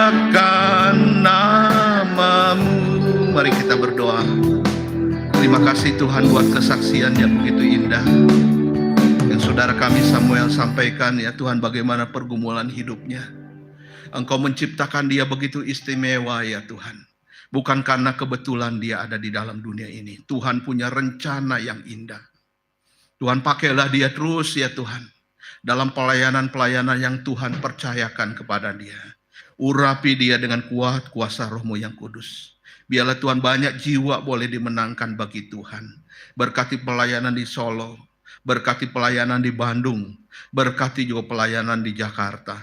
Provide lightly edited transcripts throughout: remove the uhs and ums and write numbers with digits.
memuliakan nama-Mu. Mari kita berdoa. Terima kasih Tuhan buat kesaksian yang begitu indah yang saudara kami Samuel sampaikan ya Tuhan, bagaimana pergumulan hidupnya. Engkau menciptakan dia begitu istimewa ya Tuhan. Bukan karena kebetulan dia ada di dalam dunia ini. Tuhan punya rencana yang indah. Tuhan pakailah dia terus ya Tuhan. Dalam pelayanan-pelayanan yang Tuhan percayakan kepada dia. Urapi dia dengan kuat kuasa Roh-Mu yang kudus. Biarlah Tuhan banyak jiwa boleh dimenangkan bagi Tuhan. Berkati pelayanan di Solo. Berkati pelayanan di Bandung. Berkati juga pelayanan di Jakarta.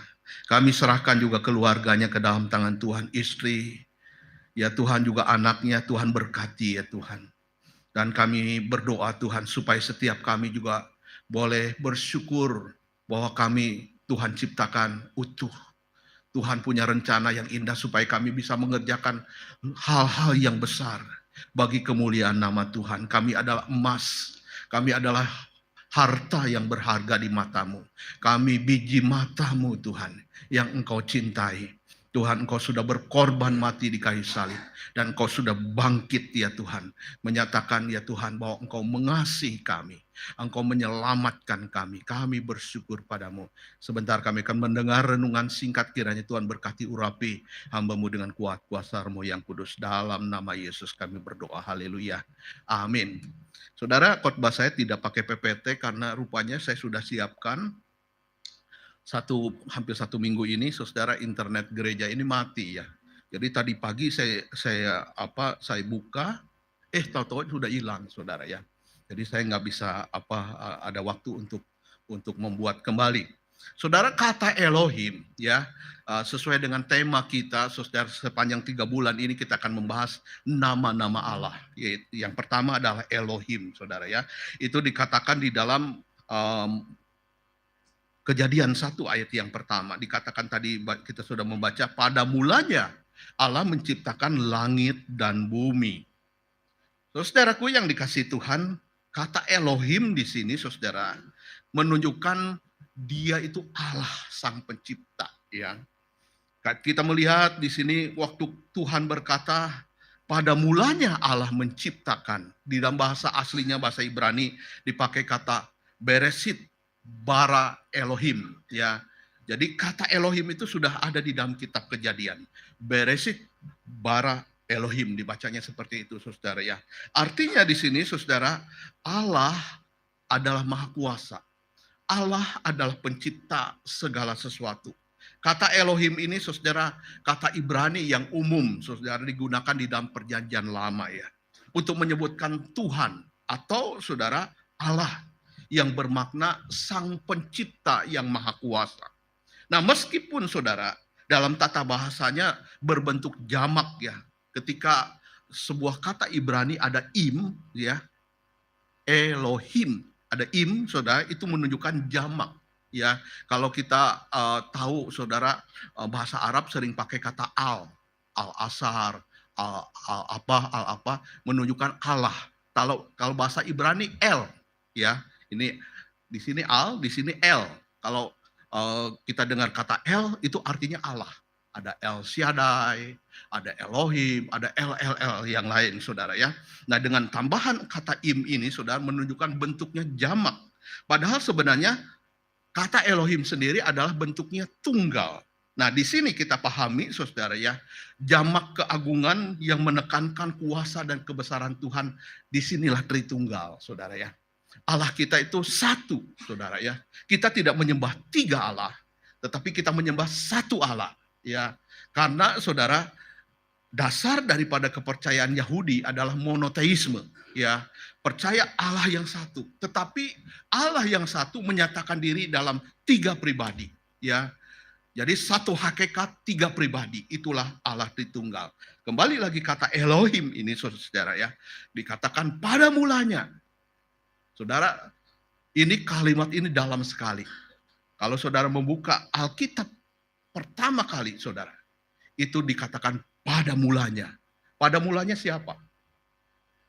Kami serahkan juga keluarganya ke dalam tangan Tuhan. Istri, ya Tuhan juga anaknya, Tuhan berkati ya Tuhan. Dan kami berdoa Tuhan supaya setiap kami juga boleh bersyukur bahwa kami Tuhan ciptakan utuh. Tuhan punya rencana yang indah supaya kami bisa mengerjakan hal-hal yang besar bagi kemuliaan nama Tuhan. Kami adalah emas, kami adalah harta yang berharga di mata-Mu. Kami biji mata-Mu Tuhan yang Engkau cintai. Tuhan, Engkau sudah berkorban mati di kayu salib. Dan Engkau sudah bangkit ya Tuhan. Menyatakan ya Tuhan bahwa Engkau mengasihi kami. Engkau menyelamatkan kami. Kami bersyukur padamu. Sebentar kami akan mendengar renungan singkat, kiranya Tuhan berkati urapi hamba-Mu dengan kuat kuasa Roh-Mu yang kudus. Dalam nama Yesus kami berdoa. Haleluya. Amin. Saudara, khotbah saya tidak pakai PPT karena rupanya saya sudah siapkan. Hampir satu minggu ini, saudara, internet gereja ini mati ya. Jadi tadi pagi saya buka, tahu-tahu sudah hilang, saudara ya. Jadi saya nggak bisa ada waktu untuk membuat kembali. Saudara, kata Elohim ya, sesuai dengan tema kita, saudara, sepanjang 3 bulan ini kita akan membahas nama-nama Allah. Yang pertama adalah Elohim, saudara ya. Itu dikatakan di dalam Kejadian 1 ayat yang pertama. Dikatakan tadi kita sudah membaca, pada mulanya Allah menciptakan langit dan bumi. Saudaraku yang dikasihi Tuhan, kata Elohim di sini saudara menunjukkan dia itu Allah sang pencipta ya. Kita melihat di sini waktu Tuhan berkata pada mulanya Allah menciptakan, di dalam bahasa aslinya bahasa Ibrani dipakai kata Beresit bara Elohim ya. Jadi kata Elohim itu sudah ada di dalam kitab Kejadian. Beresit bara Elohim dibacanya seperti itu saudara ya. Artinya di sini saudara, Allah adalah maha kuasa. Allah adalah pencipta segala sesuatu. Kata Elohim ini saudara, kata Ibrani yang umum saudara digunakan di dalam perjanjian lama ya. Untuk menyebutkan Tuhan atau saudara Allah yang bermakna sang pencipta yang maha kuasa. Nah, meskipun saudara dalam tata bahasanya berbentuk jamak ya. Ketika sebuah kata Ibrani ada im ya. Elohim, ada im saudara, itu menunjukkan jamak ya. Kalau kita tahu saudara, bahasa Arab sering pakai kata al-asar, al-apa menunjukkan Allah. Kalau bahasa Ibrani el ya. Ini di sini al, di sini el. Kalau kita dengar kata el itu artinya Allah. Ada El Shaddai, ada Elohim, ada El yang lain saudara ya. Nah, dengan tambahan kata im ini saudara menunjukkan bentuknya jamak. Padahal sebenarnya kata Elohim sendiri adalah bentuknya tunggal. Nah, di sini kita pahami saudara ya, jamak keagungan yang menekankan kuasa dan kebesaran Tuhan, disinilah Tritunggal saudara ya. Allah kita itu satu, saudara ya. Kita tidak menyembah 3 Allah, tetapi kita menyembah satu Allah, ya. Karena saudara, dasar daripada kepercayaan Yahudi adalah monoteisme, ya. Percaya Allah yang satu, tetapi Allah yang satu menyatakan diri dalam 3 pribadi, ya. Jadi satu hakikat 3 pribadi, itulah Allah Tritunggal. Kembali lagi kata Elohim ini saudara ya, dikatakan pada mulanya. Saudara, ini kalimat ini dalam sekali. Kalau saudara membuka Alkitab pertama kali saudara, itu dikatakan pada mulanya. Pada mulanya siapa?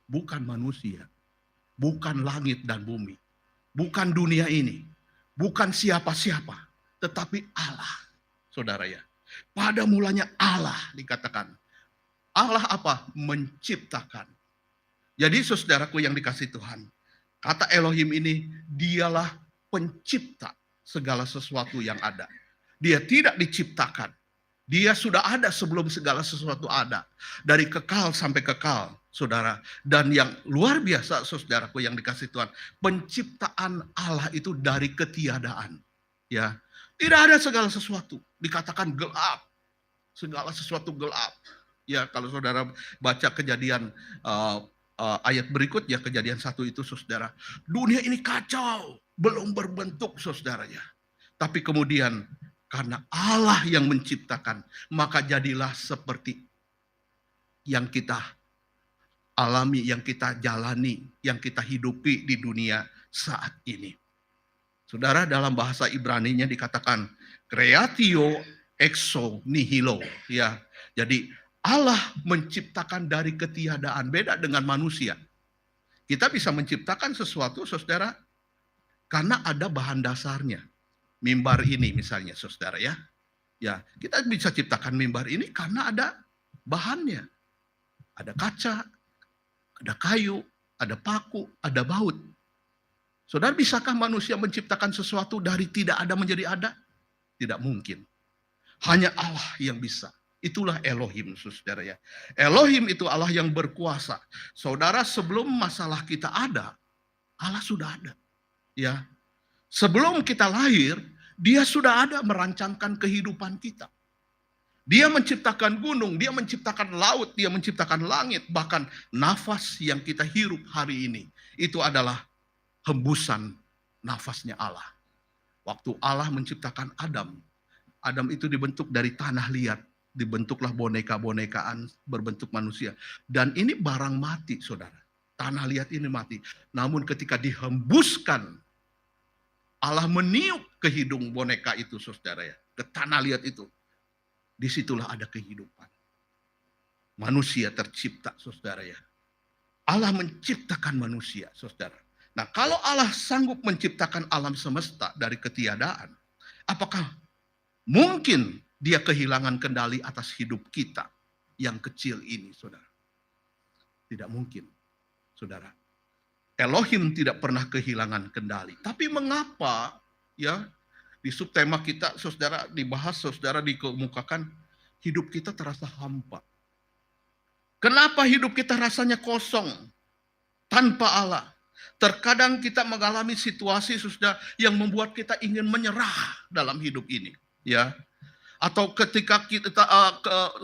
Bukan manusia, bukan langit dan bumi, bukan dunia ini, bukan siapa-siapa, tetapi Allah, saudara ya. Pada mulanya Allah dikatakan. Allah apa? Menciptakan. Jadi saudaraku yang dikasih Tuhan, kata Elohim ini dialah pencipta segala sesuatu yang ada. Dia tidak diciptakan. Dia sudah ada sebelum segala sesuatu ada. Dari kekal sampai kekal, saudara. Dan yang luar biasa, saudaraku yang dikasih Tuhan, penciptaan Allah itu dari ketiadaan. Ya, tidak ada segala sesuatu. Dikatakan gelap. Segala sesuatu gelap. Ya, kalau saudara baca Kejadian ayat berikut ya, Kejadian 1 itu saudara. Dunia ini kacau, belum berbentuk saudaranya. Tapi kemudian karena Allah yang menciptakan, maka jadilah seperti yang kita alami, yang kita jalani, yang kita hidupi di dunia saat ini. Saudara, dalam bahasa Ibrani-nya dikatakan creatio exo nihilo, ya. Jadi Allah menciptakan dari ketiadaan, beda dengan manusia. Kita bisa menciptakan sesuatu, saudara, karena ada bahan dasarnya. Mimbar ini misalnya, saudara ya. Ya, kita bisa ciptakan mimbar ini karena ada bahannya. Ada kaca, ada kayu, ada paku, ada baut. Saudara, bisakah manusia menciptakan sesuatu dari tidak ada menjadi ada? Tidak mungkin. Hanya Allah yang bisa. Itulah Elohim, saudara ya. Elohim itu Allah yang berkuasa. Saudara, sebelum masalah kita ada, Allah sudah ada. Ya. Sebelum kita lahir, Dia sudah ada merancangkan kehidupan kita. Dia menciptakan gunung, Dia menciptakan laut, Dia menciptakan langit, bahkan nafas yang kita hirup hari ini, itu adalah hembusan nafasnya Allah. Waktu Allah menciptakan Adam, Adam itu dibentuk dari tanah liat, dibentuklah boneka-bonekaan berbentuk manusia. Dan ini barang mati, saudara. Tanah liat ini mati. Namun ketika dihembuskan, Allah meniup ke hidung boneka itu, saudara ya. Ke tanah liat itu. Disitulah ada kehidupan. Manusia tercipta, saudara ya. Allah menciptakan manusia, saudara. Nah, kalau Allah sanggup menciptakan alam semesta dari ketiadaan, apakah mungkin Dia kehilangan kendali atas hidup kita yang kecil ini, saudara? Tidak mungkin, saudara. Elohim tidak pernah kehilangan kendali. Tapi mengapa ya di subtema kita, saudara, dibahas, saudara, dikemukakan hidup kita terasa hampa? Kenapa hidup kita rasanya kosong tanpa Allah? Terkadang kita mengalami situasi, saudara, yang membuat kita ingin menyerah dalam hidup ini, ya. Atau ketika kita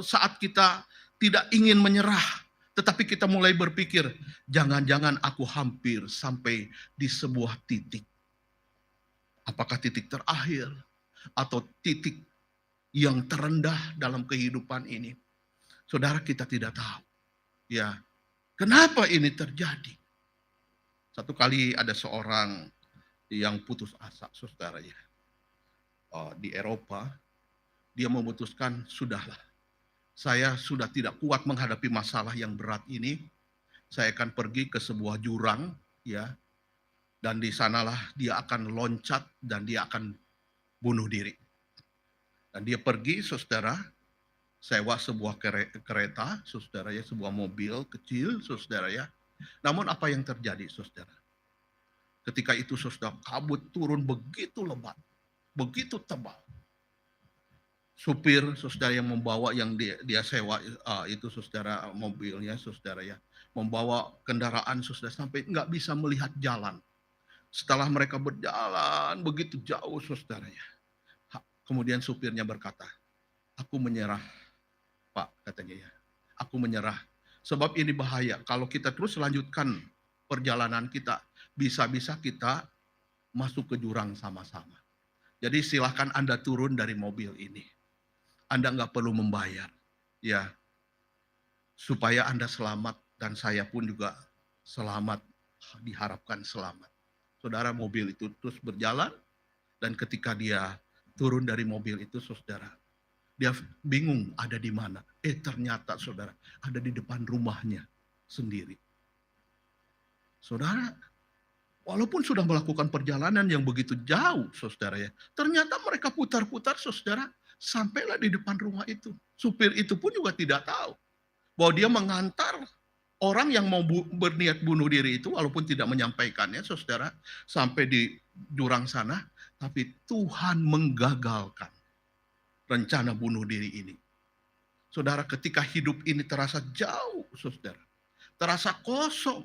saat kita tidak ingin menyerah, tetapi kita mulai berpikir, jangan-jangan aku hampir sampai di sebuah titik. Apakah titik terakhir atau titik yang terendah dalam kehidupan ini? Saudara, kita tidak tahu. Ya, kenapa ini terjadi? Satu kali ada seorang yang putus asa, saudara ya, di Eropa. Dia memutuskan, sudahlah, saya sudah tidak kuat menghadapi masalah yang berat ini. Saya akan pergi ke sebuah jurang, ya, dan di sanalah dia akan loncat dan dia akan bunuh diri. Dan dia pergi, saudara, sewa sebuah kereta, saudara ya, sebuah mobil kecil, saudara ya. Namun apa yang terjadi, saudara? Ketika itu, saudara, kabut turun begitu lebat, begitu tebal. Supir, saudara, yang membawa, yang dia sewa itu, saudara, mobilnya, saudara ya, membawa kendaraan, saudara, sampai nggak bisa melihat jalan. Setelah mereka berjalan begitu jauh, saudara ya, kemudian supirnya berkata, aku menyerah, Pak, katanya ya, aku menyerah. Sebab ini bahaya, kalau kita terus lanjutkan perjalanan kita, bisa-bisa kita masuk ke jurang sama-sama. Jadi silahkan Anda turun dari mobil ini. Anda nggak perlu membayar, ya, supaya Anda selamat dan saya pun juga selamat, diharapkan selamat. Saudara, mobil itu terus berjalan dan ketika dia turun dari mobil itu, saudara, dia bingung ada di mana. Ternyata, saudara, ada di depan rumahnya sendiri. Saudara, walaupun sudah melakukan perjalanan yang begitu jauh, saudara ya, ternyata mereka putar-putar, saudara, Sampailah di depan rumah itu. Supir itu pun juga tidak tahu bahwa dia mengantar orang yang mau berniat bunuh diri itu, walaupun tidak menyampaikannya, saudara, sampai di jurang sana, tapi Tuhan menggagalkan rencana bunuh diri ini. Saudara, ketika hidup ini terasa jauh, saudara, terasa kosong,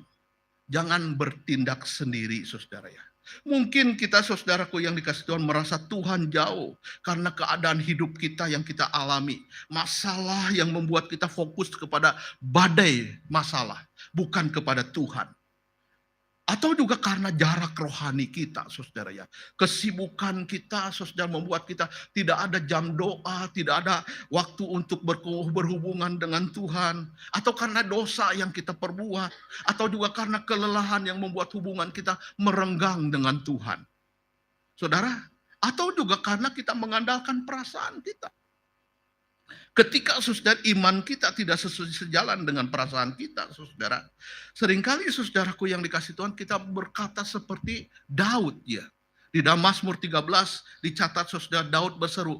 jangan bertindak sendiri, saudara ya. Mungkin kita, saudaraku yang dikasih Tuhan, merasa Tuhan jauh karena keadaan hidup kita yang kita alami. Masalah yang membuat kita fokus kepada badai masalah, bukan kepada Tuhan. Atau juga karena jarak rohani kita, saudara ya. Kesibukan kita, saudara, membuat kita tidak ada jam doa, tidak ada waktu untuk berhubungan dengan Tuhan. Atau karena dosa yang kita perbuat. Atau juga karena kelelahan yang membuat hubungan kita merenggang dengan Tuhan. Saudara, atau juga karena kita mengandalkan perasaan kita. Ketika saudara iman kita tidak sejalan dengan perasaan kita, saudara. Seringkali saudaraku yang dikasih Tuhan, kita berkata seperti Daud ya. Di dalam Mazmur 13 dicatat saudara, Daud berseru,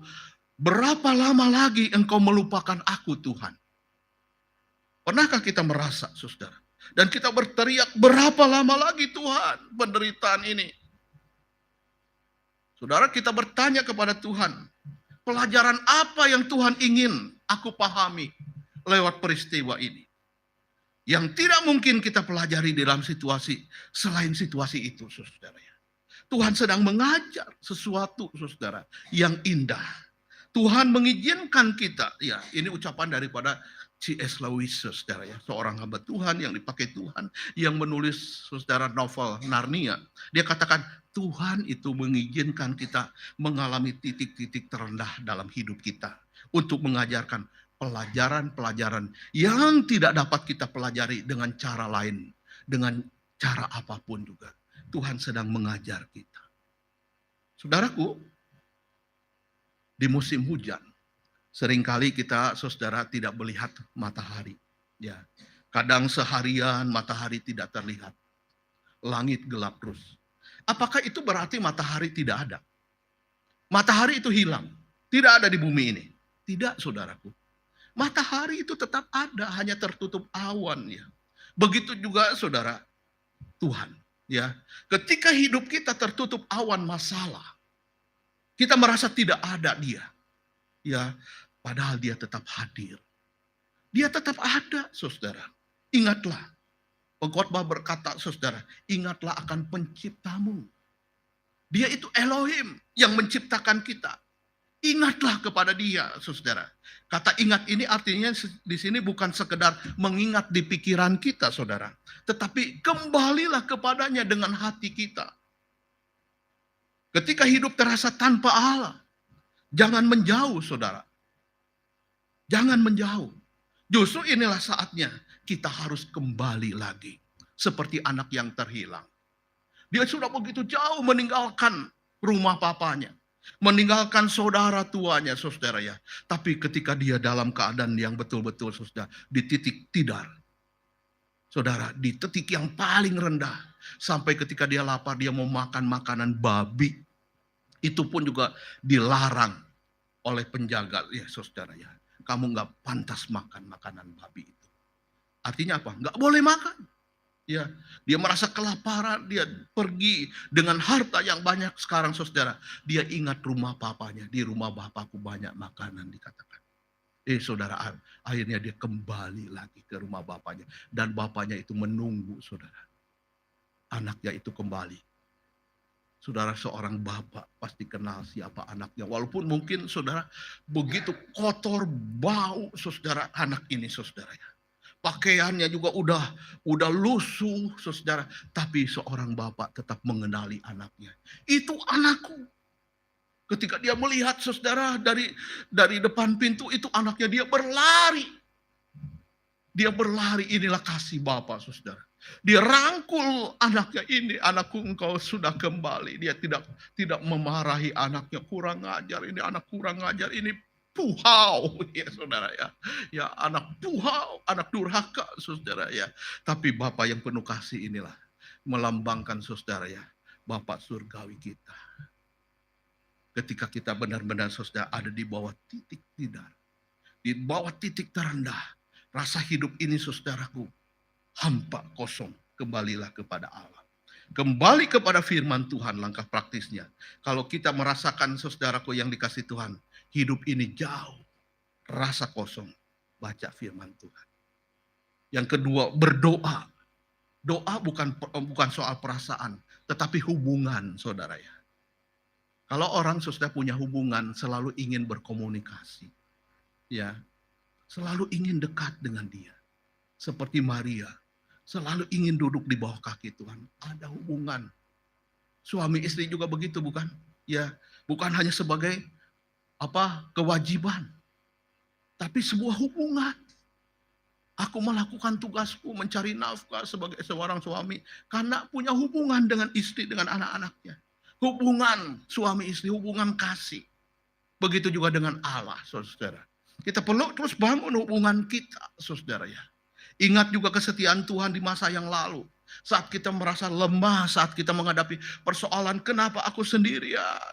"Berapa lama lagi engkau melupakan aku Tuhan?" Pernahkah kita merasa saudara? Dan kita berteriak, "Berapa lama lagi Tuhan penderitaan ini?" Saudara, kita bertanya kepada Tuhan, pelajaran apa yang Tuhan ingin aku pahami lewat peristiwa ini? Yang tidak mungkin kita pelajari dalam situasi selain situasi itu, saudara. Tuhan sedang mengajar sesuatu, saudara, yang indah. Tuhan mengizinkan kita, ya ini ucapan daripada C.S. Lewis, saudara ya, seorang hamba Tuhan yang dipakai Tuhan, yang menulis saudara novel Narnia. Dia katakan, Tuhan itu mengizinkan kita mengalami titik-titik terendah dalam hidup kita untuk mengajarkan pelajaran-pelajaran yang tidak dapat kita pelajari dengan cara lain, dengan cara apapun juga. Tuhan sedang mengajar kita. Saudaraku, di musim hujan, seringkali kita, saudara, tidak melihat matahari. Ya, kadang seharian matahari tidak terlihat, langit gelap terus. Apakah itu berarti matahari tidak ada? Matahari itu hilang, tidak ada di bumi ini. Tidak, saudaraku. Matahari itu tetap ada, hanya tertutup awan ya. Begitu juga saudara, Tuhan ya. Ketika hidup kita tertutup awan masalah, kita merasa tidak ada dia. Ya, padahal dia tetap hadir. Dia tetap ada, saudara. Ingatlah. Pengkhotbah berkata, saudara, ingatlah akan penciptamu. Dia itu Elohim yang menciptakan kita. Ingatlah kepada dia, saudara. Kata ingat ini artinya di sini bukan sekedar mengingat di pikiran kita, saudara. Tetapi kembalilah kepadanya dengan hati kita. Ketika hidup terasa tanpa Allah, jangan menjauh, saudara. Jangan menjauh. Justru inilah saatnya kita harus kembali lagi. Seperti anak yang terhilang. Dia sudah begitu jauh meninggalkan rumah papanya. Meninggalkan saudara tuanya, saudara ya. Tapi ketika dia dalam keadaan yang betul-betul, saudara, di titik tidar. Saudara, di titik yang paling rendah. Sampai ketika dia lapar, dia mau makan makanan babi. Itu pun juga dilarang oleh penjaga. Ya saudara ya, kamu gak pantas makan makanan babi itu. Artinya apa? Gak boleh makan. Ya, dia merasa kelaparan, dia pergi dengan harta yang banyak. Sekarang saudara, dia ingat rumah papanya. Di rumah bapakku banyak makanan, dikatakan. Saudara, akhirnya dia kembali lagi ke rumah bapaknya. Dan bapaknya itu menunggu, saudara. Anaknya itu kembali. Saudara, seorang bapak pasti kenal siapa anaknya. Walaupun mungkin saudara begitu kotor, bau, saudara, anak ini, saudara ya. Pakaiannya juga udah lusuh, saudara. Tapi seorang bapak tetap mengenali anaknya. Itu anakku. Ketika dia melihat, saudara, dari depan pintu itu anaknya, dia berlari. Dia berlari, inilah kasih bapak, saudara. Dia rangkul anaknya ini, anakku engkau sudah kembali. Dia tidak memarahi anaknya, kurang ajar, ini anak kurang ajar, ini puhau, ya saudara ya. Ya anak puhau, anak durhaka, saudara ya. Tapi Bapak yang penuh kasih inilah melambangkan, saudara ya, Bapak surgawi kita. Ketika kita benar-benar saudara ada di bawah titik tidak, di bawah titik terendah, rasa hidup ini saudaraku hampa kosong, kembalilah kepada Allah. Kembali kepada firman Tuhan, langkah praktisnya. Kalau kita merasakan saudaraku yang dikasih Tuhan, hidup ini jauh, rasa kosong, baca firman Tuhan. Yang kedua, berdoa. Doa bukan soal perasaan, tetapi hubungan, saudara ya. Kalau orang sudah punya hubungan, selalu ingin berkomunikasi, ya, selalu ingin dekat dengan Dia. Seperti Maria, selalu ingin duduk di bawah kaki Tuhan. Ada hubungan. Suami istri juga begitu, bukan? Ya, bukan hanya sebagai kewajiban, tapi sebuah hubungan. Aku melakukan tugasku mencari nafkah sebagai seorang suami karena punya hubungan dengan istri, dengan anak-anaknya. Hubungan suami istri, hubungan kasih. Begitu juga dengan Allah, saudara. Kita perlu terus bangun hubungan kita, saudara ya. Ingat juga kesetiaan Tuhan di masa yang lalu. Saat kita merasa lemah, saat kita menghadapi persoalan, kenapa aku sendirian?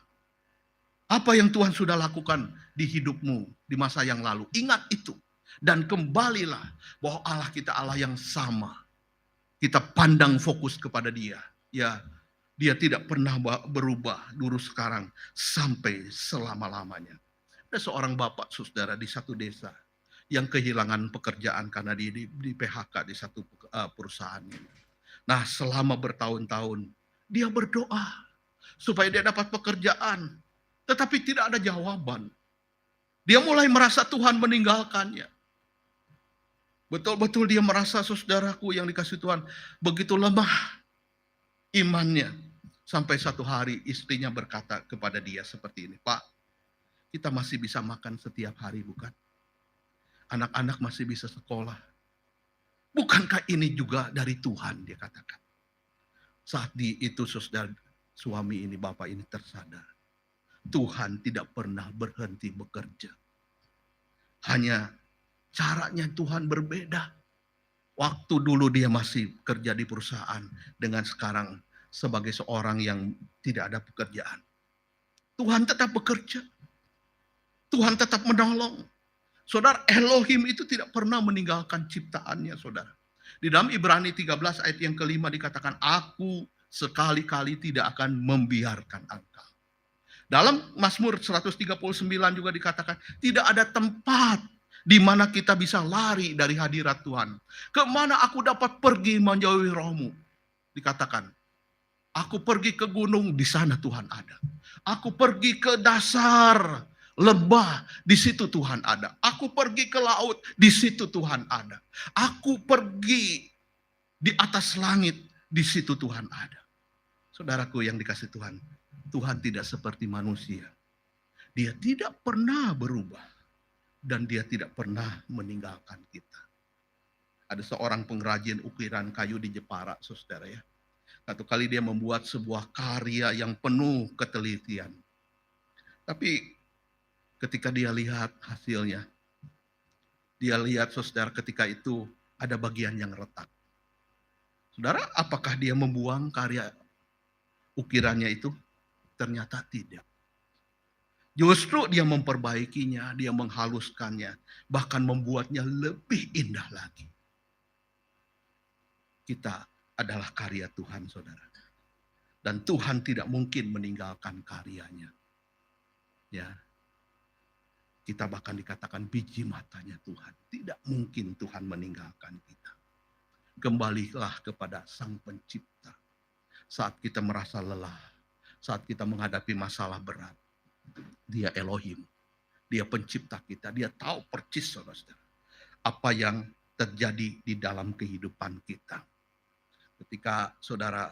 Apa yang Tuhan sudah lakukan di hidupmu di masa yang lalu? Ingat itu. Dan kembalilah bahwa Allah kita Allah yang sama. Kita pandang fokus kepada Dia. Ya, Dia tidak pernah berubah dulu sekarang sampai selama-lamanya. Ada seorang bapak saudara di satu desa yang kehilangan pekerjaan karena di PHK di satu perusahaan. Nah, selama bertahun-tahun dia berdoa supaya dia dapat pekerjaan, tetapi tidak ada jawaban. Dia mulai merasa Tuhan meninggalkannya. Betul-betul dia merasa, saudaraku yang dikasih Tuhan, begitu lemah imannya. Sampai satu hari istrinya berkata kepada dia seperti ini, "Pak, kita masih bisa makan setiap hari, bukan? Anak-anak masih bisa sekolah. Bukankah ini juga dari Tuhan?" Dia katakan. Saat itu saudara suami ini, bapak ini tersadar. Tuhan tidak pernah berhenti bekerja. Hanya caranya Tuhan berbeda. Waktu dulu dia masih kerja di perusahaan dengan sekarang sebagai seorang yang tidak ada pekerjaan. Tuhan tetap bekerja. Tuhan tetap menolong. Saudara, Elohim itu tidak pernah meninggalkan ciptaannya, saudara. Di dalam Ibrani 13 ayat yang kelima dikatakan, "Aku sekali-kali tidak akan membiarkan engkau." Dalam Mazmur 139 juga dikatakan, tidak ada tempat di mana kita bisa lari dari hadirat Tuhan. Kemana aku dapat pergi menjauhi rohmu? Dikatakan, aku pergi ke gunung, di sana Tuhan ada. Aku pergi ke dasar lembah, di situ Tuhan ada. Aku pergi ke laut, di situ Tuhan ada. Aku pergi di atas langit, di situ Tuhan ada. Saudaraku yang dikasih Tuhan, Tuhan tidak seperti manusia. Dia tidak pernah berubah. Dan dia tidak pernah meninggalkan kita. Ada seorang pengrajin ukiran kayu di Jepara, saudara ya. Satu kali dia membuat sebuah karya yang penuh ketelitian. Tapi ketika dia lihat hasilnya, dia lihat saudara ketika itu ada bagian yang retak. Saudara, apakah dia membuang karya ukirannya itu? Ternyata tidak. Justru dia memperbaikinya, dia menghaluskannya, bahkan membuatnya lebih indah lagi. Kita adalah karya Tuhan, saudara. Dan Tuhan tidak mungkin meninggalkan karyanya. Ya, kita bahkan dikatakan biji matanya Tuhan. Tidak mungkin Tuhan meninggalkan kita. Kembalilah kepada Sang Pencipta. Saat kita merasa lelah, saat kita menghadapi masalah berat. Dia Elohim, dia pencipta kita, dia tahu persis saudara apa yang terjadi di dalam kehidupan kita. Ketika saudara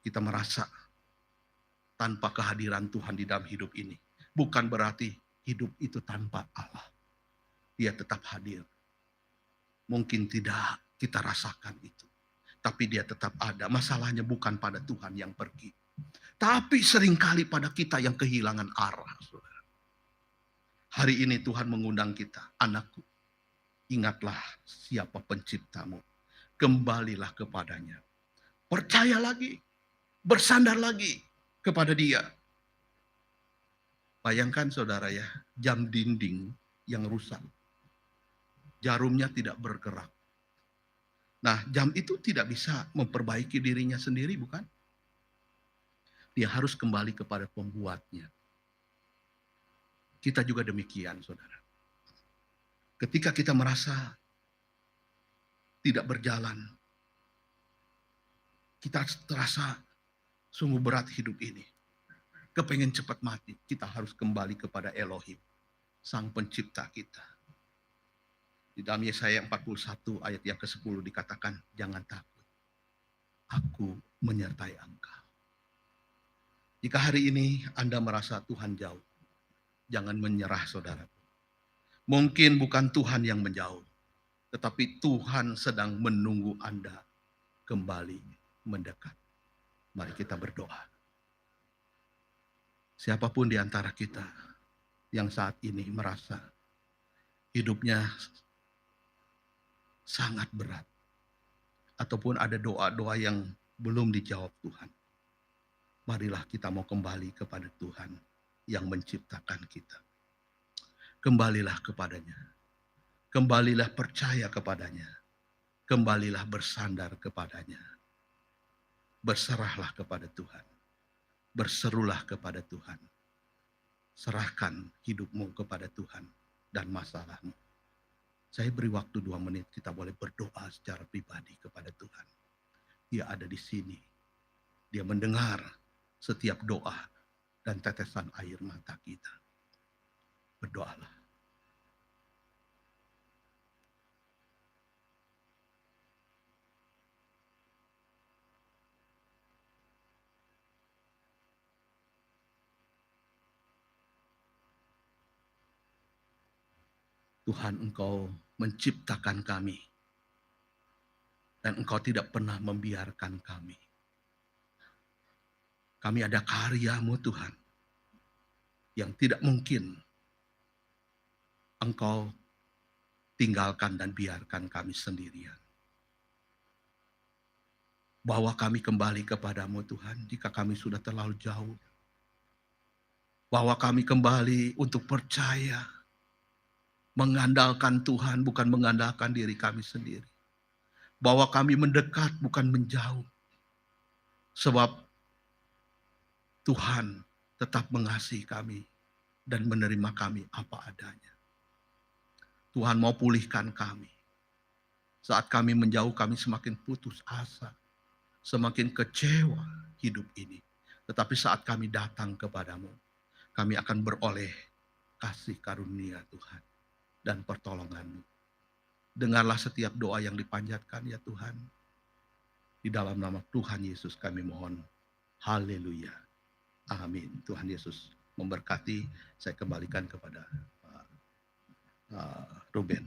kita merasa tanpa kehadiran Tuhan di dalam hidup ini, bukan berarti hidup itu tanpa Allah. Dia tetap hadir. Mungkin tidak kita rasakan itu, tapi dia tetap ada. Masalahnya bukan pada Tuhan yang pergi, tapi seringkali pada kita yang kehilangan arah, saudara. Hari ini Tuhan mengundang kita, anakku, ingatlah siapa penciptamu. Kembalilah kepadanya. Percaya lagi, bersandar lagi kepada Dia. Bayangkan saudara ya, jam dinding yang rusak. Jarumnya tidak bergerak. Nah, jam itu tidak bisa memperbaiki dirinya sendiri, bukan? Dia harus kembali kepada pembuatnya. Kita juga demikian, saudara. Ketika kita merasa tidak berjalan, kita terasa sungguh berat hidup ini. Kepengen cepat mati, kita harus kembali kepada Elohim, Sang Pencipta kita. Di dalam Yesaya 41 ayat yang ke-10 dikatakan, jangan takut, aku menyertai engkau. Jika hari ini Anda merasa Tuhan jauh, jangan menyerah saudara. Mungkin bukan Tuhan yang menjauh, tetapi Tuhan sedang menunggu Anda kembali mendekat. Mari kita berdoa. Siapapun di antara kita yang saat ini merasa hidupnya sangat berat, ataupun ada doa-doa yang belum dijawab Tuhan, marilah kita mau kembali kepada Tuhan yang menciptakan kita. Kembalilah kepadanya. Kembalilah percaya kepadanya. Kembalilah bersandar kepadanya. Berserahlah kepada Tuhan. Berserulah kepada Tuhan. Serahkan hidupmu kepada Tuhan dan masalahmu. Saya beri waktu 2 menit, kita boleh berdoa secara pribadi kepada Tuhan. Dia ada di sini. Dia mendengar setiap doa dan tetesan air mata kita. Berdoalah. Tuhan, Engkau menciptakan kami. Dan Engkau tidak pernah membiarkan kami. Kami ada karya-Mu Tuhan. Yang tidak mungkin Engkau tinggalkan dan biarkan kami sendirian. Bawa kami kembali kepadamu Tuhan jika kami sudah terlalu jauh. Bawa kami kembali untuk percaya. Mengandalkan Tuhan bukan mengandalkan diri kami sendiri. Bawa kami mendekat bukan menjauh. Sebab Tuhan tetap mengasihi kami dan menerima kami apa adanya. Tuhan mau pulihkan kami. Saat kami menjauh, kami semakin putus asa. Semakin kecewa hidup ini. Tetapi saat kami datang kepadamu, kami akan beroleh kasih karunia Tuhan dan pertolongan-Mu. Dengarlah setiap doa yang dipanjatkan ya Tuhan. Di dalam nama Tuhan Yesus kami mohon. Haleluya. Amin. Tuhan Yesus memberkati. Saya kembalikan kepada Ruben.